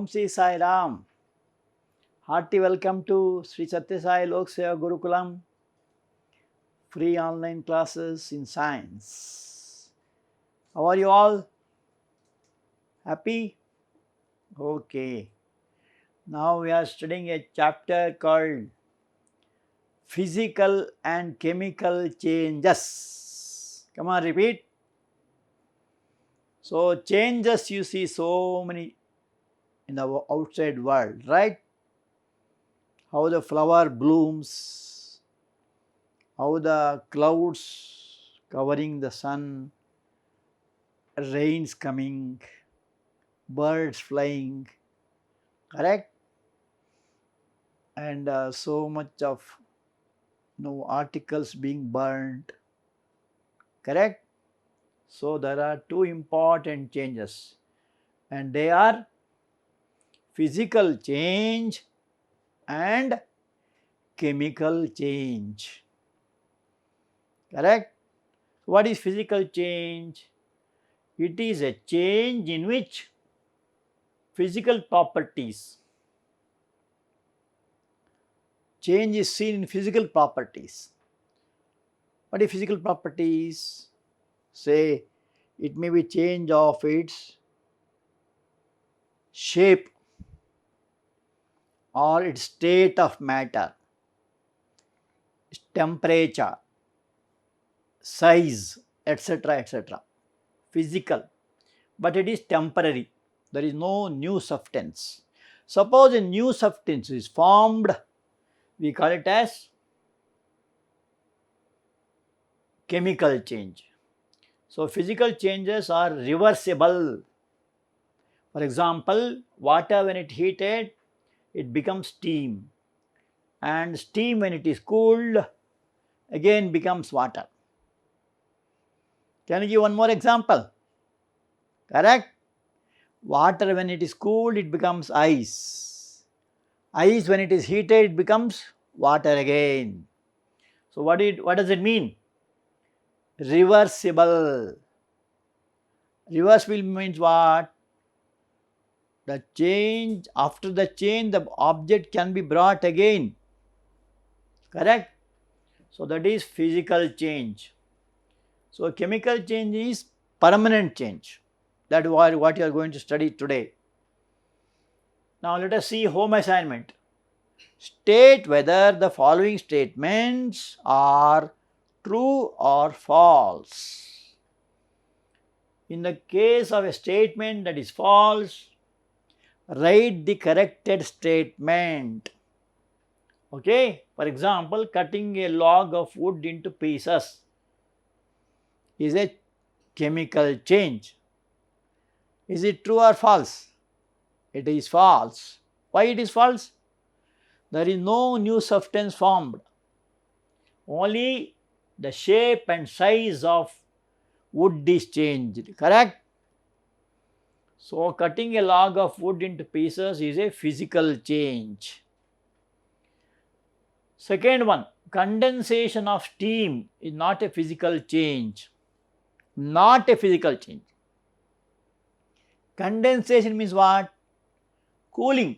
Sri Sai Ram. Hearty welcome to Sri Sathya Sai Lok Seva Gurukulam. Free online classes in science. How are you all? Happy? Okay. Now we are studying a chapter called Physical and Chemical Changes. Come on, repeat. So, changes you see so many in the outside world, right? How the flower blooms, how the clouds covering the sun, rains coming, birds flying, correct? And so much of articles being burned, correct? So there are two important changes, and they are physical change and chemical change, correct? What is physical change? It is a change in which physical properties, change is seen in physical properties. What are physical properties? Say, it may be change of its shape or its state of matter, its temperature, size, etc., etc. Physical, but it is temporary. There is no new substance. Suppose a new substance is formed, we call it as chemical change. So, physical changes are reversible. For example, water when it heated, it becomes steam, and steam when it is cooled, again becomes water. Can you give one more example? Correct? Water when it is cooled, it becomes ice. Ice when it is heated, it becomes water again. So, what does it mean? Reversible. Reversible means what? The change, after the change, the object can be brought again. Correct? So, that is physical change. So, chemical change is permanent change. That is what you are going to study today. Now, let us see home assignment. State whether the following statements are true or false. In the case of a statement that is false, write the corrected statement. Okay? For example, cutting a log of wood into pieces is a chemical change. Is it true or false? It is false. Why it is false? There is no new substance formed. Only the shape and size of wood is changed. Correct? So, cutting a log of wood into pieces is a physical change. Second one, condensation of steam is not a physical change. Not a physical change. Condensation means what? Cooling.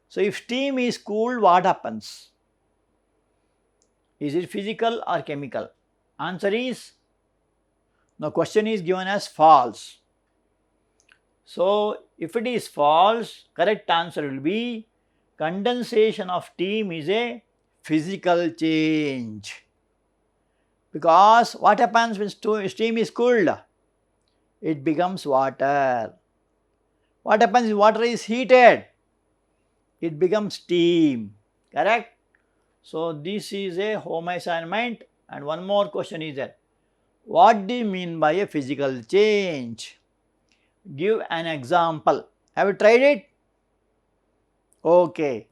So, if steam is cooled, what happens? Is it physical or chemical? Answer is, the question is given as false. So, if it is false, correct answer will be condensation of steam is a physical change. Because what happens when steam is cooled? It becomes water. What happens if water is heated? It becomes steam. Correct? So, this is a home assignment, and one more question is there. What do you mean by a physical change? Give an example. Have you tried it? Okay.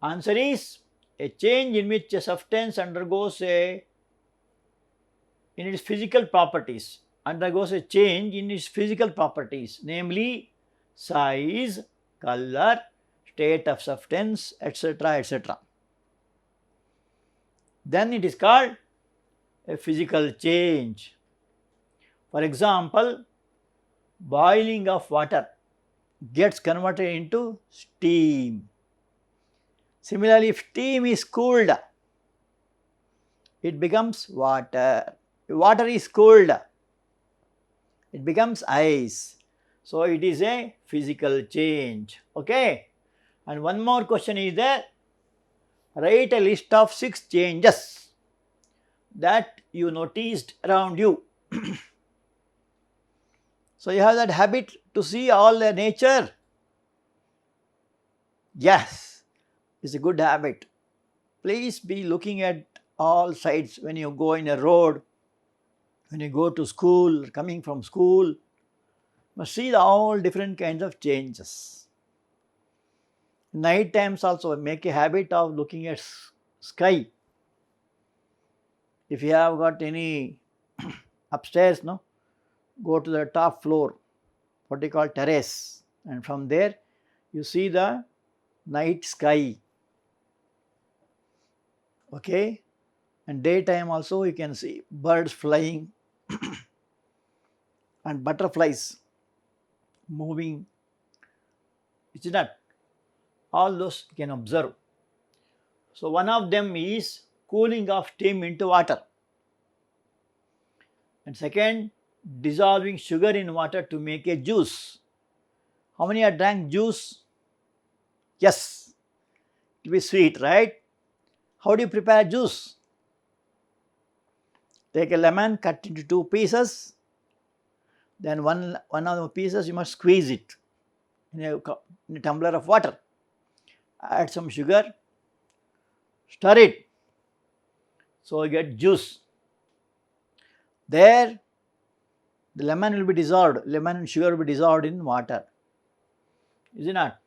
Answer is a change in which a substance undergoes in its physical properties, undergoes a change in its physical properties, namely size, color, state of substance, etc., etc. Then it is called a physical change. For example, boiling of water. gets converted into steam. Similarly, if steam is cooled, it becomes water. If water is cooled, it becomes ice. So it is a physical change. Okay. And one more question is there. Write a list of 6 changes that you noticed around you. So you have that habit to see all the nature. Yes, it's a good habit. Please be looking at all sides when you go in a road, when you go to school, coming from school. You must see all different kinds of changes. Night times also make a habit of looking at sky. If you have got any upstairs, no, go to the top floor, what you call terrace, and from there you see the night sky. Okay, and daytime also you can see birds flying and butterflies moving. It's not all those you can observe. So one of them is cooling of steam into water, and second, dissolving sugar in water to make a juice. How many have drank juice? Yes, it will be sweet, right? How do you prepare juice? Take a lemon, cut into 2 pieces, then one of the pieces you must squeeze it in a tumbler of water. Add some sugar, stir it, so you get juice. There the lemon will be dissolved, lemon and sugar will be dissolved in water. Is it not?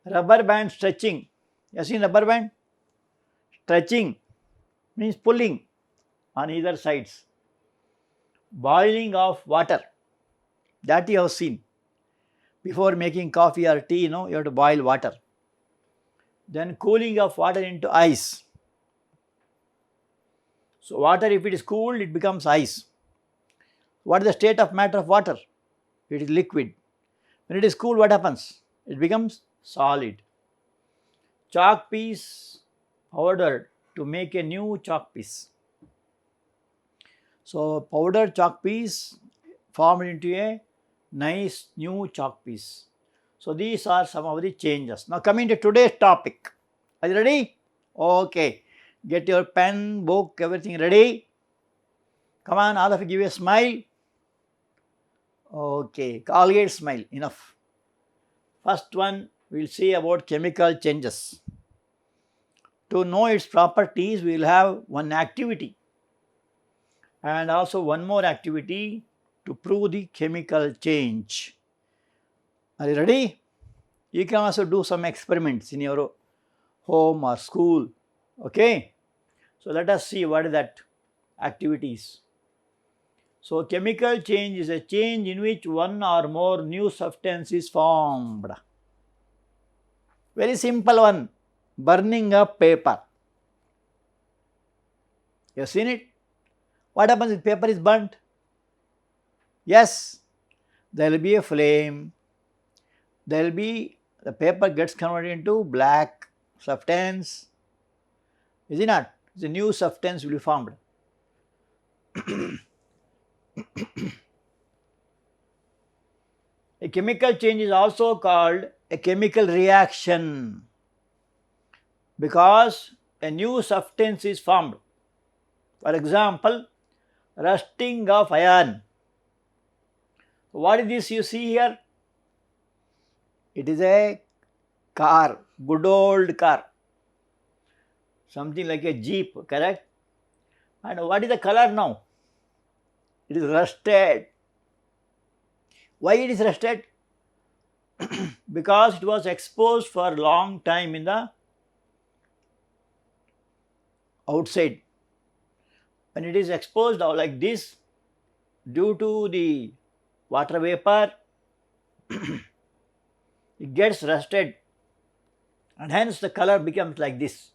Rubber band stretching. You have seen rubber band? Stretching means pulling on either sides. Boiling of water, that you have seen. Before making coffee or tea, you have to boil water. Then cooling of water into ice. So water, if it is cooled, it becomes ice. What is the state of matter of water? It is liquid. When it is cooled, what happens? It becomes solid. Chalk piece powdered to make a new chalk piece. So powdered chalk piece formed into a nice new chalk piece. So these are some of the changes. Now coming to today's topic. Are you ready? Okay. Get your pen, book, everything ready. Come on, all of you give a smile. Okay, Colgate smile, enough. First one, we will see about chemical changes. To know its properties, we will have one activity and also one more activity to prove the chemical change. Are you ready? You can also do some experiments in your home or school. Okay. So let us see what is that activities. So chemical change is a change in which one or more new substance is formed. Very simple one. Burning up paper. You have seen it? What happens if paper is burnt? Yes, there will be a flame. The paper gets converted into black substance. Is it not? The new substance will be formed. A chemical change is also called a chemical reaction because a new substance is formed. For example, rusting of iron. What is this you see here? It is a car, good old car. Something like a jeep, correct? And what is the color now? It is rusted. Why it is rusted? Because it was exposed for a long time in the outside. When it is exposed like this, due to the water vapor, it gets rusted and hence the color becomes like this.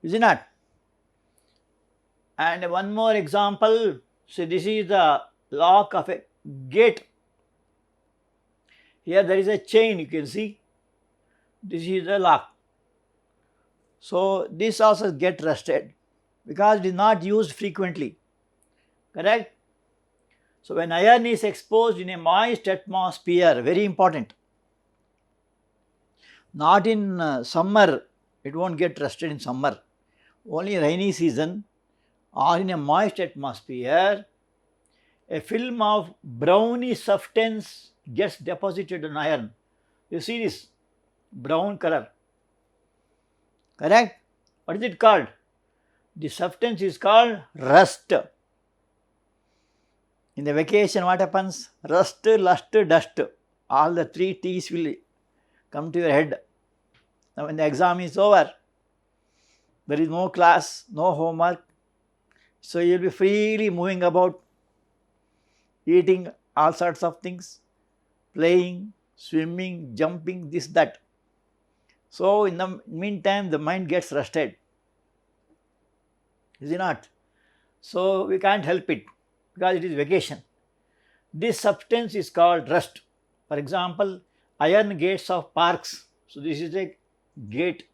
Is it not? And one more example, so this is the lock of a gate. Here there is a chain, you can see. This is the lock. So this also get rusted because it is not used frequently. Correct? So when iron is exposed in a moist atmosphere, very important. Not in summer, it won't get rusted in summer. Only rainy season or in a moist atmosphere, a film of brownish substance gets deposited on iron. You see this brown color. Correct? What is it called? The substance is called rust. In the vacation, what happens? Rust, lust, dust. All the three T's will come to your head. Now, when the exam is over, there is no class, no homework. So, you will be freely moving about, eating all sorts of things, playing, swimming, jumping, this, that. So, in the meantime, the mind gets rusted. Is it not? So, we can't help it because it is vacation. This substance is called rust. For example, iron gates of parks. So, this is a gate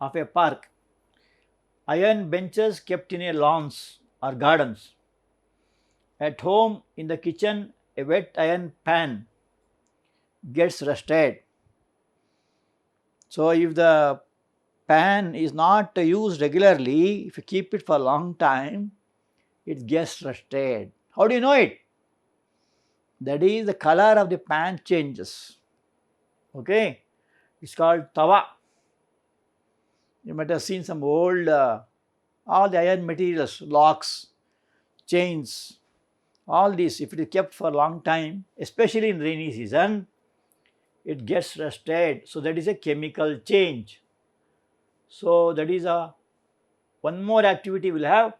of a park. Iron benches kept in a lawns or gardens. At home, in the kitchen, a wet iron pan gets rusted. So, if the pan is not used regularly, if you keep it for a long time, it gets rusted. How do you know it? That is, the color of the pan changes. Okay, it's called tawa. You might have seen some old, all the iron materials, locks, chains, all this, if it is kept for a long time, especially in rainy season, it gets rusted. So, that is a chemical change. So, that is one more activity we will have.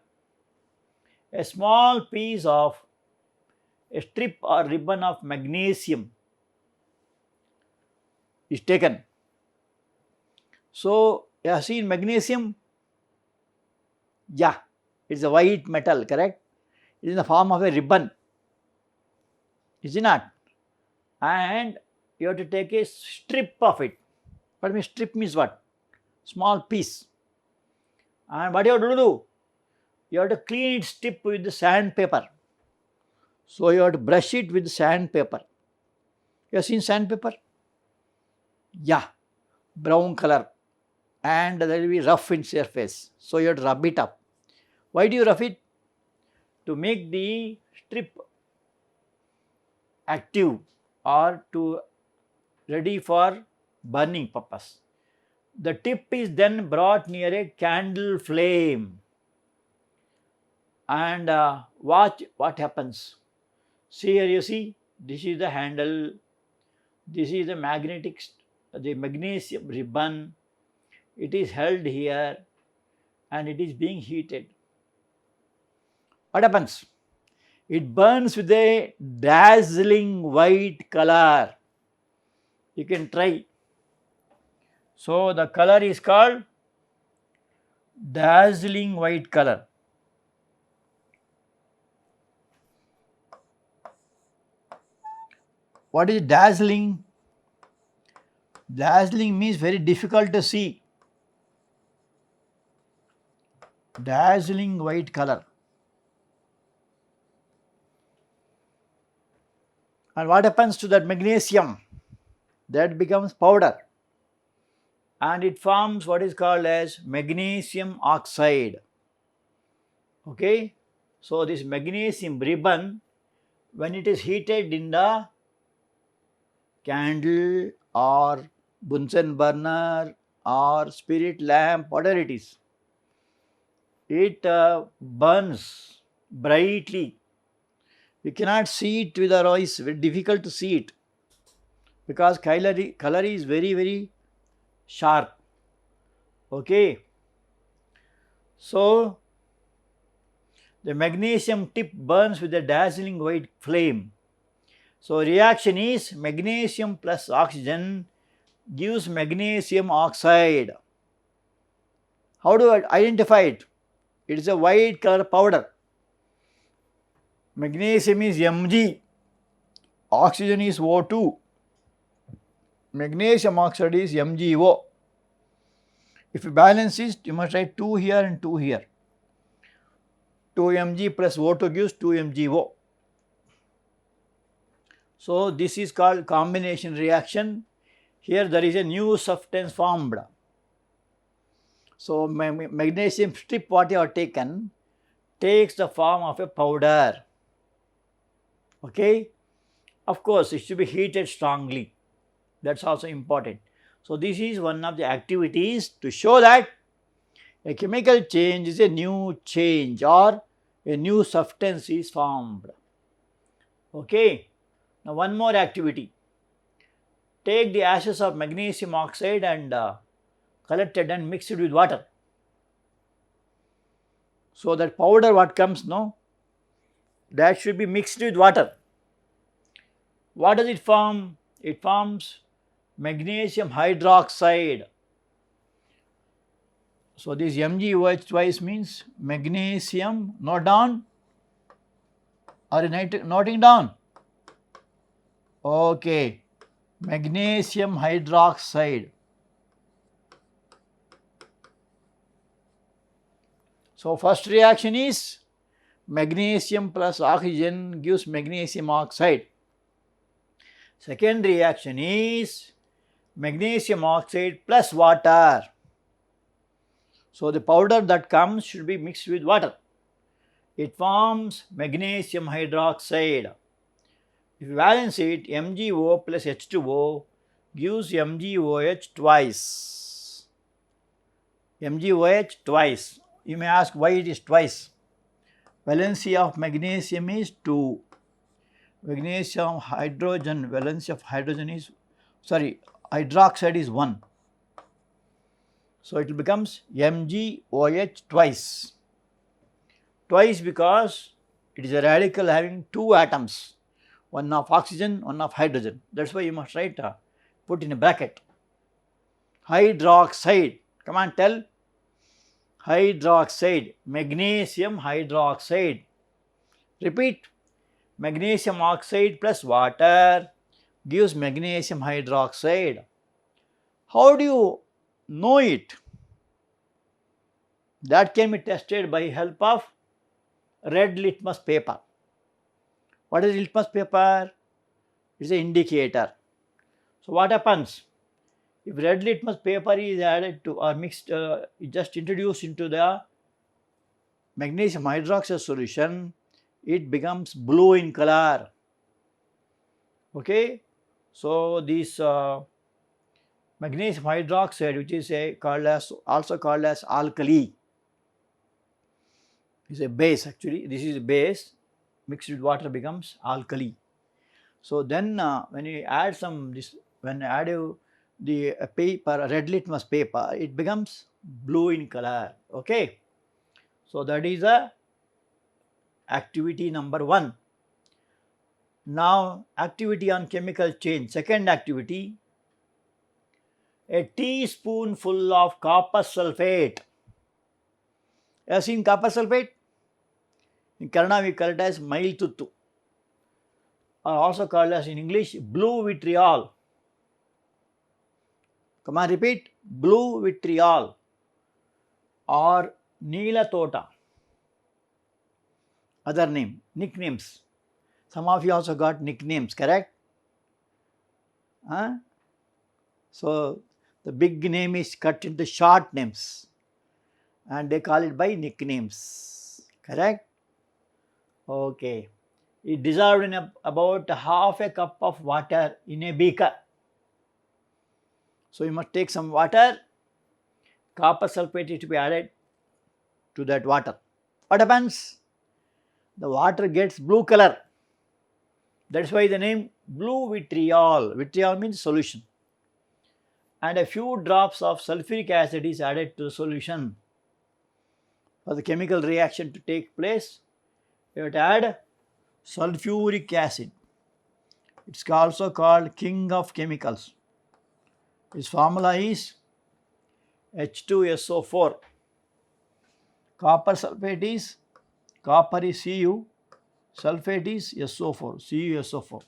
A small piece of a strip or ribbon of magnesium is taken. So, you have seen magnesium? Yeah, it is a white metal, correct? It is in the form of a ribbon, is it not? And you have to take a strip of it. What means strip means what? Small piece. And what you have to do? You have to clean it strip with the sandpaper. So you have to brush it with sandpaper. You have seen sandpaper? Yeah, brown color. And there will be rough in surface. So you have to rub it up. Why do you rough it? To make the strip active or to ready for burning purpose. The tip is then brought near a candle flame and watch what happens. See here, you see, this is the handle, this is the the magnesium ribbon, it is held here and it is being heated. What happens? It burns with a dazzling white color. You can try. So, the color is called dazzling white color. What is dazzling? Dazzling means very difficult to see. Dazzling white color. And what happens to that magnesium? That becomes powder. And it forms what is called as magnesium oxide. Okay. So, this magnesium ribbon, when it is heated in the candle or Bunsen burner or spirit lamp, whatever it is, it burns brightly. We cannot see it with our eyes, very difficult to see it because color is very, very sharp. Okay. So, the magnesium tip burns with a dazzling white flame. So, reaction is magnesium plus oxygen gives magnesium oxide. How do I identify it? It is a white color powder. Magnesium is Mg. Oxygen is O2. Magnesium oxide is MgO. If you balance it, you must write 2 here and 2 here. 2 Mg plus O2 gives 2 MgO. So, this is called combination reaction. Here there is a new substance formed. So, magnesium strip what you have taken takes the form of a powder. Okay. Of course, it should be heated strongly. That is also important. So, this is one of the activities to show that a chemical change is a new change or a new substance is formed. Okay. Now, one more activity. Take the ashes of magnesium oxide and collected and mixed it with water. So, that powder what comes now, that should be mixed with water. What does it form? It forms magnesium hydroxide. So, this MgOH twice means magnesium, note down, are you noting down? Okay, magnesium hydroxide. So, first reaction is magnesium plus oxygen gives magnesium oxide. Second reaction is magnesium oxide plus water. So, the powder that comes should be mixed with water. It forms magnesium hydroxide. If you balance it, MgO plus H2O gives MgOH twice. MgOH twice. You may ask why it is twice. Valency of magnesium is 2. Magnesium hydrogen, valency of hydrogen is, hydroxide is 1. So, it becomes MgOH twice. Twice because it is a radical having 2 atoms, one of oxygen, one of hydrogen. That is why you must write, put in a bracket. Hydroxide, come on tell. Hydroxide, magnesium hydroxide. Repeat, magnesium oxide plus water gives magnesium hydroxide. How do you know it? That can be tested by help of red litmus paper. What is litmus paper? It is an indicator. So, what happens? If red litmus paper is added to or mixed, just introduced into the magnesium hydroxide solution, it becomes blue in color. Okay. So, this magnesium hydroxide, which is also called as alkali, is a base actually. This is a base mixed with water becomes alkali. So, then when you add the paper, red litmus paper, it becomes blue in color. Okay. So, that is a activity number 1. Now, activity on chemical change. Second activity, a teaspoonful of copper sulphate. You have seen copper sulphate? In Kannada we call it as mailtuttu, or also called as in English blue vitriol. Come on, repeat, blue vitriol or Neela Tota. Other name, nicknames. Some of you also got nicknames, correct? So, the big name is cut into short names and they call it by nicknames, correct? Okay. It dissolved in about half a cup of water in a beaker. So, you must take some water, copper sulphate is to be added to that water. What happens? The water gets blue color. That is why the name blue vitriol. Vitriol means solution. And a few drops of sulfuric acid is added to the solution. For the chemical reaction to take place, you have to add sulfuric acid. It is also called king of chemicals. Its formula is H2SO4. Copper sulphate is, copper is Cu, sulphate is SO4, CuSO4.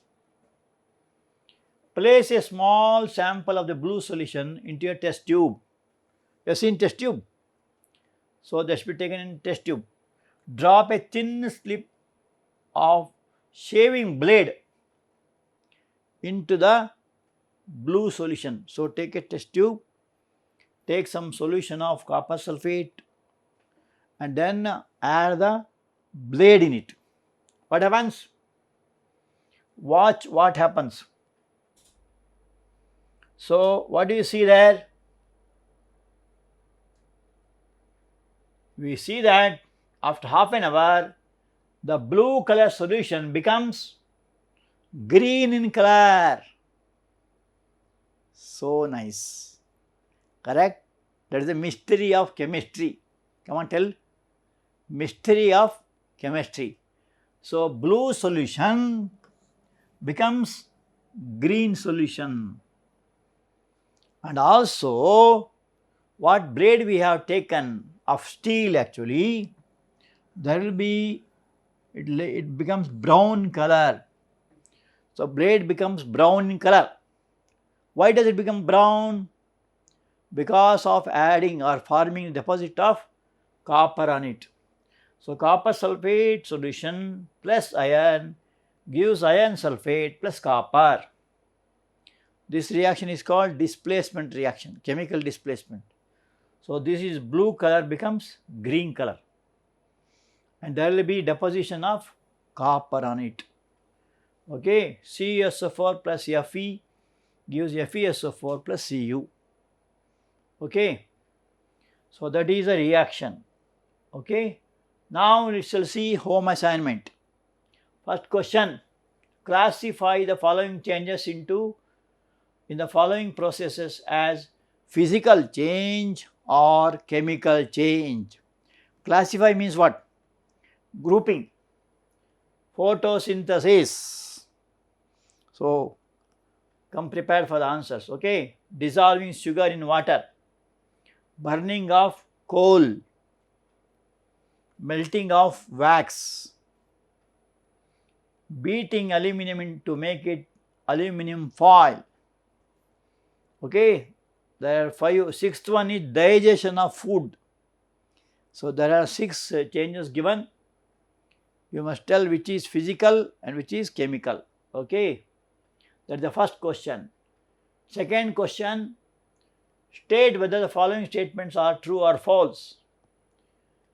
Place a small sample of the blue solution into a test tube. You have seen test tube? So that should be taken in test tube. Drop a thin slip of shaving blade into the blue solution. So take a test tube, take some solution of copper sulfate and then add the blade in it. What happens? Watch what happens. So what do you see there? We see that after half an hour, the blue color solution becomes green in color. So nice. Correct? That is the mystery of chemistry. Come on, tell. Mystery of chemistry. So blue solution becomes green solution. And also, what blade we have taken of steel actually, there will be, it becomes brown color. So blade becomes brown in color. Why does it become brown? Because of adding or forming a deposit of copper on it. So copper sulfate solution plus iron gives iron sulfate plus copper. This reaction is called displacement reaction, chemical displacement. So this is blue color becomes green color and there will be deposition of copper on it. Okay, CuSO4 plus Fe gives FeSO4 plus Cu. Okay, so that is a reaction. Okay, now we shall see home assignment. First question, classify the following changes in the following processes as physical change or chemical change. Classify means what? Grouping. Photosynthesis. So come prepared for the answers. Okay, dissolving sugar in water, burning of coal, melting of wax, beating aluminum to make it aluminum foil. Okay, there are five. Sixth one is digestion of food. So there are 6 changes given. You must tell which is physical and which is chemical. Okay, that is the first question. Second question, state whether the following statements are true or false.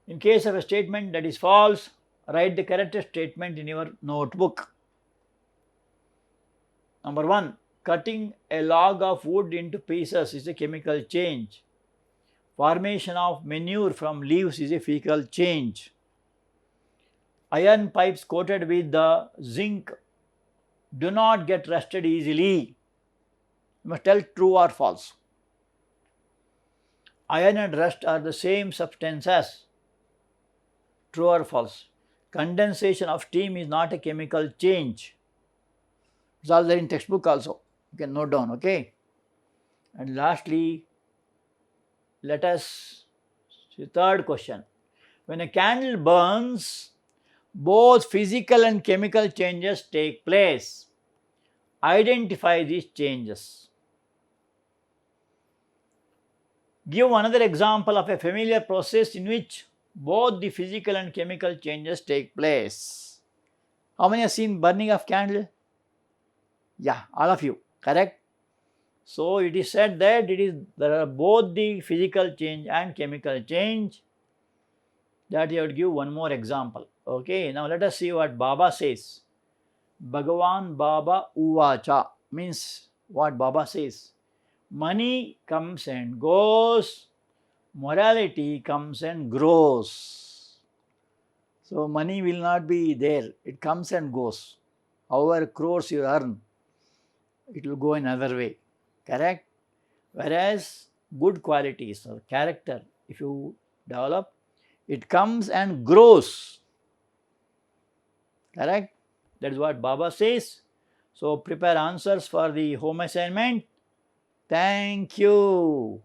In case of a statement that is false, write the correct statement in your notebook. Number 1, cutting a log of wood into pieces is a chemical change. Formation of manure from leaves is a physical change. Iron pipes coated with the zinc do not get rusted easily. You must tell true or false. Iron and rust are the same substances. True or false. Condensation of steam is not a chemical change. It's all there in textbook also. You can note down, okay. And lastly, let us see third question. When a candle burns, both physical and chemical changes take place. Identify these changes. Give another example of a familiar process in which both the physical and chemical changes take place. How many have seen burning of candle? Yeah, all of you, correct? So it is said that there are both the physical change and chemical change. That you would give one more example. Okay, now let us see what Baba says. Bhagawan Baba Uvacha means what Baba says. Money comes and goes, morality comes and grows. So money will not be there, it comes and goes. However crores you earn, it will go another way, correct? Whereas good qualities or character, if you develop, it comes and grows, correct? That is what Baba says. So prepare answers for the home assignment. Thank you.